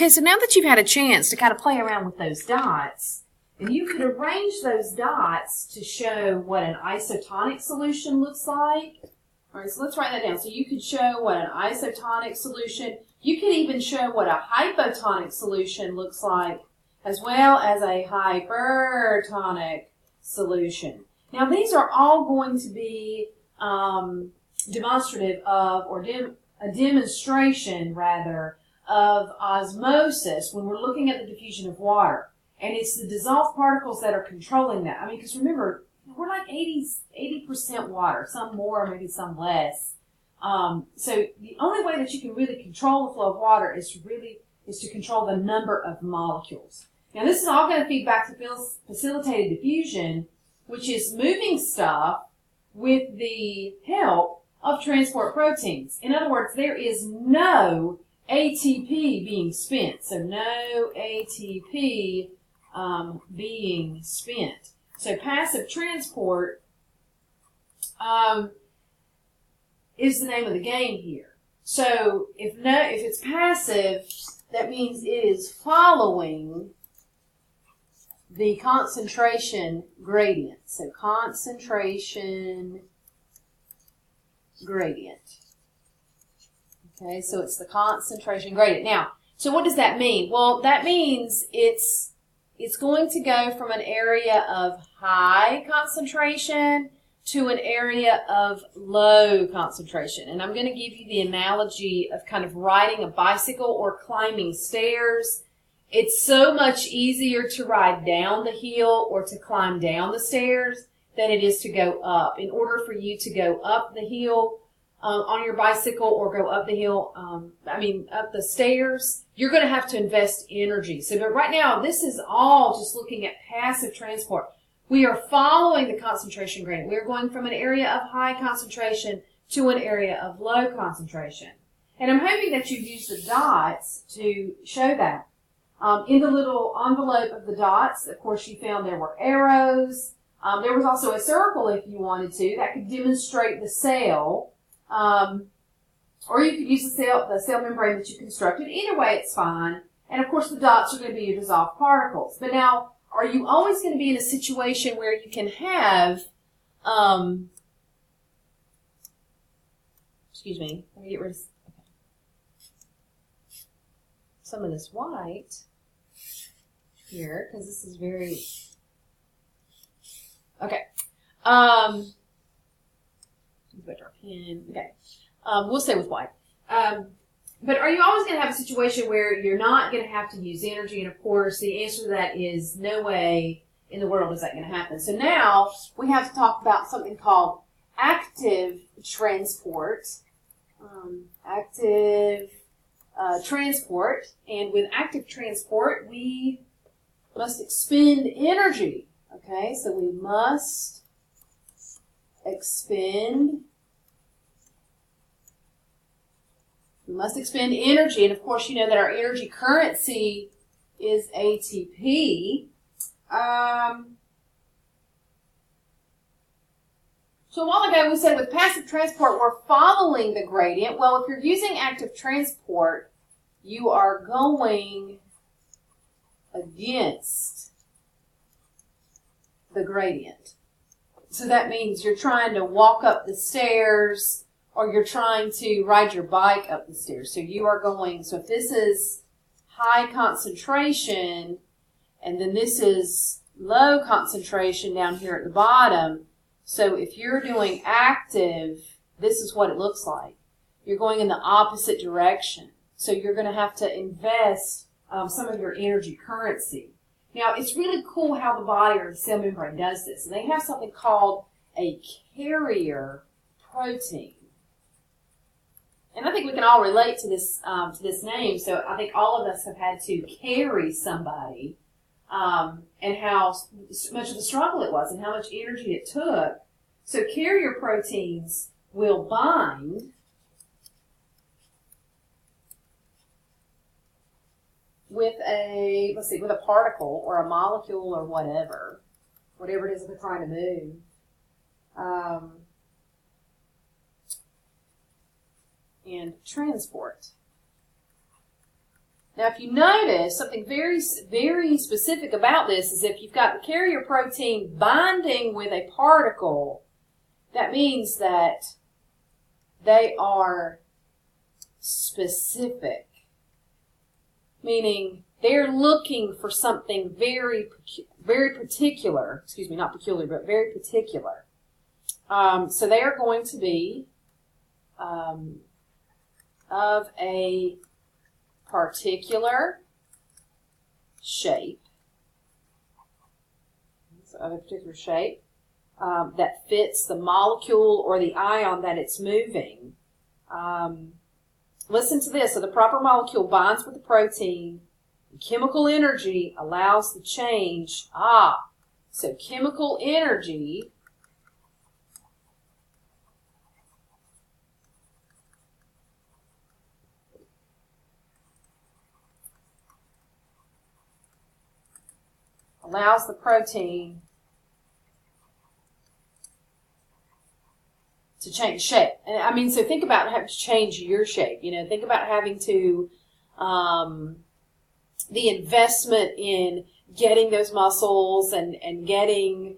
Okay, so now that you've had a chance to kind of play around with those dots, and you could arrange those dots to show what an isotonic solution looks like. All right, so let's write that down. So you could show what an isotonic solution, you can even show what a hypotonic solution looks like, as well as a hypertonic solution. Now these are all going to be demonstrative of, or a demonstration rather, of osmosis when we're looking at the diffusion of water. And it's the dissolved particles that are controlling that. I mean, because remember, we're like 80% water, some more, maybe some less. So the only way that you can really control the flow of water is to control the number of molecules. Now this is all going to feed back to facilitated diffusion, which is moving stuff with the help of transport proteins. In other words, there is no ATP being spent. So no ATP being spent. So passive transport is the name of the game here. So if it's passive, that means it is following the concentration gradient. So concentration gradient. Okay, so it's the concentration gradient. Now, so what does that mean? Well, that means it's going to go from an area of high concentration to an area of low concentration. And I'm going to give you the analogy of kind of riding a bicycle or climbing stairs. It's so much easier to ride down the hill or to climb down the stairs than it is to go up. In order for you to go up the hill on your bicycle or go up the hill, up the stairs, you're going to have to invest energy. So, but right now, this is all just looking at passive transport. We are following the concentration gradient. We're going from an area of high concentration to an area of low concentration. And I'm hoping that you use the dots to show that. In the little envelope of the dots, of course, you found there were arrows. There was also a circle if you wanted to. That could demonstrate the cell. Or you could use the cell membrane that you constructed. Either way, it's fine. And of course, the dots are going to be your dissolved particles. But now, are you always going to be in a situation where you can have, excuse me, let me get rid of some of this white here, because this is very, okay. Put our pen. Okay. We'll stay with white. But are you always going to have a situation where you're not going to have to use energy? And of course, the answer to that is no way in the world is that going to happen. So now we have to talk about something called active transport. Transport. And with active transport, we must expend energy. Okay, so we must expend energy, and of course you know that our energy currency is ATP. So a while ago we said with passive transport we're following the gradient. Well, if you're using active transport, you are going against the gradient. So that means you're trying to walk up the stairs or you're trying to ride your bike up the stairs. So you are going, so if this is high concentration and then this is low concentration down here at the bottom, so if you're doing active, this is what it looks like. You're going in the opposite direction. So you're going to have to invest some of your energy currency. Now, it's really cool how the body or the cell membrane does this. And they have something called a carrier protein. And I think we can all relate to this name. So I think all of us have had to carry somebody, and how much of a struggle it was and how much energy it took. So carrier proteins will bind with a, with a particle or a molecule or whatever it is that they're trying to move. And transport. Now, if you notice, something very, very specific about this is if you've got the carrier protein binding with a particle, that means that they are specific, meaning they're looking for something very particular. Excuse me, not peculiar, but very particular. So they are going to be of a particular shape. So of a particular shape that fits the molecule or the ion that it's moving. Listen to this. So the proper molecule binds with the protein. Chemical energy allows the change. So chemical energy allows the protein to change shape. And I mean, so think about having to change your shape. You know, think about having to, the investment in getting those muscles and getting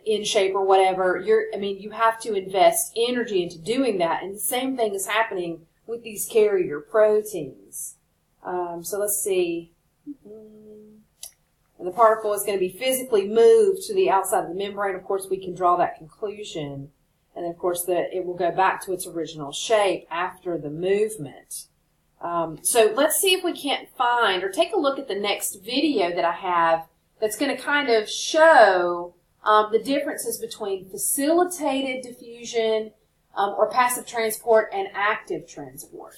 in shape or whatever. You have to invest energy into doing that. And the same thing is happening with these carrier proteins. So let's see. And the particle is going to be physically moved to the outside of the membrane. Of course, we can draw that conclusion. And, of course, it will go back to its original shape after the movement. So let's see if we can't find, or take a look at the next video that I have that's going to kind of show the differences between facilitated diffusion or passive transport and active transport.